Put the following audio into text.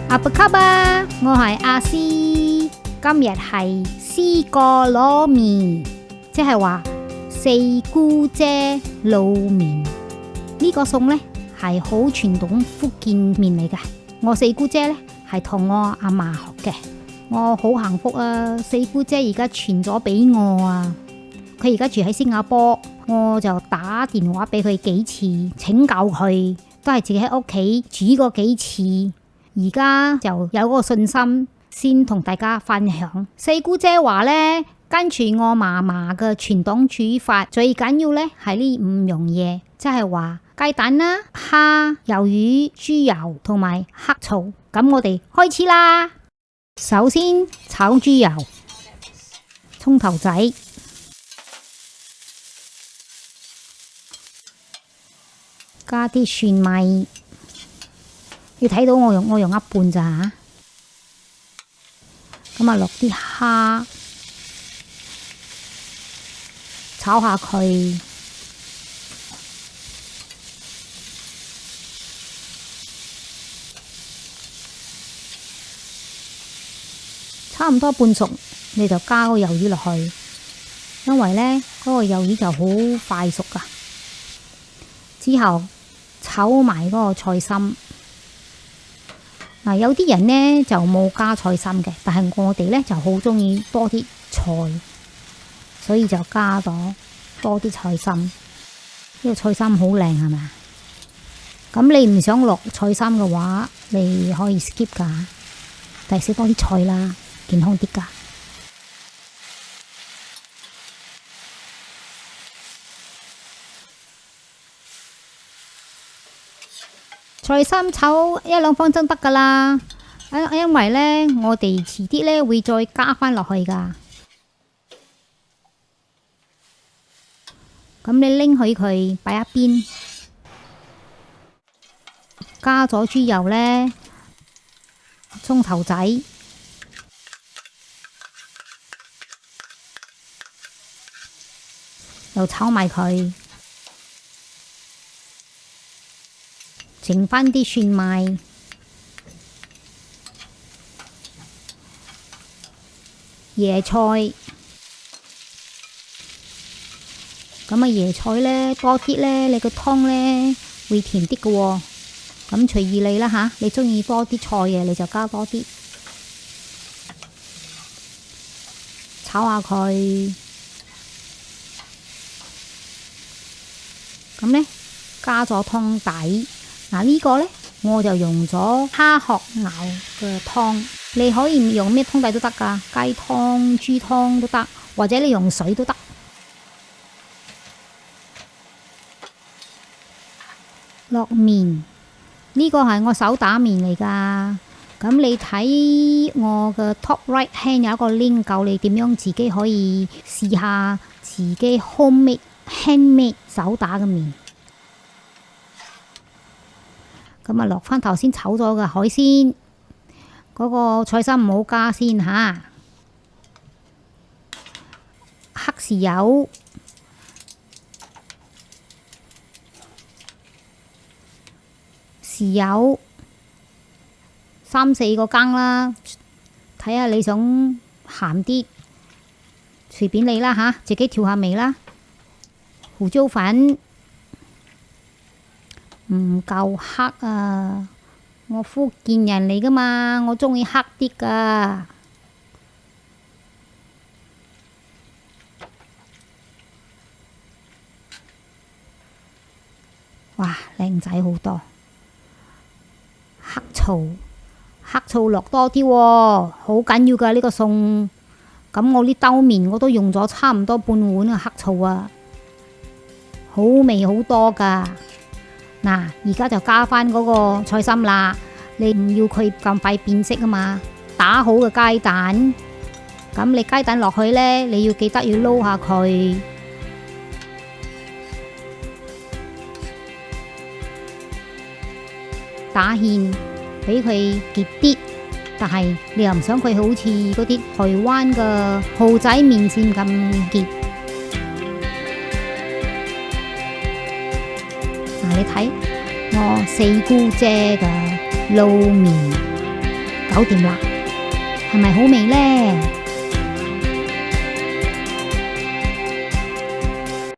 阿布卡吧，我係阿詩，今日係絲過攞麵，即係話四姑姐撈麵。呢個餸呢係好傳統福建麵嚟嘅。我四姑姐呢係同我阿嫲學嘅，我好幸福啊！四姑姐而家傳咗俾我啊，佢而家住喺新加坡，我就打電話俾佢幾次請教佢，都係自己喺屋企煮過幾次。而家就有個信心，先同大家分享。四姑姐話呢，跟住我嫲嫲嘅傳統煮法，最緊要呢係呢5樣嘢，即係話雞蛋啦、蝦、魷魚、豬油同埋黑醋。咁我哋開始啦。首先炒豬油、蔥頭仔、加啲蒜米。你睇到我用一半咋吓？咁啊落啲蝦，炒下佢，差唔多半熟，你就加個魷魚落去，因為呢嗰個魷魚就好快熟噶。之後炒埋嗰個菜心。有啲人呢就冇加菜心嘅，但係我哋呢就好中意多啲菜，所以就加咗多啲菜心。呢個菜心好靚係咪？咁你唔想落菜心嘅話，你可以 skip 噶，但係食多啲菜啦，健康啲噶。菜心炒1-2分鐘得噶啦，因為呢，我哋遲啲呢會再加返落去噶。咁你拎起佢擺一邊，加咗豬油呢，蔥頭仔，又炒埋佢。剩返啲蒜米、椰菜，咁啊椰菜呢多啲呢，你個湯呢會甜啲嘅喎。咁隨意你啦吓，你中意多啲菜嘅你就加多啲，炒下佢。咁呢，加咗湯底。呢個呢，我就用咗蝦殼熬嘅湯，你可以用咩湯底都得噶，雞湯、豬湯都得，或者你用水都得。落麵，呢個係我手打麵嚟噶，咁你睇我嘅 top right hand 有一個 link 教你點樣自己可以試下自己 handmade 手打嘅麵。咁啊，落返頭先炒咗嘅海鮮，嗰個菜心唔好加先吓。黑豉油、豉油3-4個羹啦，睇下你想鹹啲，隨便你啦吓，自己調下味啦。胡椒粉。唔夠黑啊！我福建人嚟噶嘛，我中意黑啲噶。哇，靚仔好多。黑醋落多啲喎，好緊要噶呢個餸。咁我呢兜麵我都用咗差唔多半碗嘅黑醋啊，好味好多噶。而家就加返嗰個菜心啦，你唔要佢咁快變色啊嘛。打好嘅雞蛋，咁你雞蛋落去呢，你要記得要撈下佢，打芡俾佢結啲，但係你又唔想佢好似嗰啲台灣嘅蠔仔麵線咁結。你睇我四姑姐嘅撈麵，搞掂啦，係咪好味呢？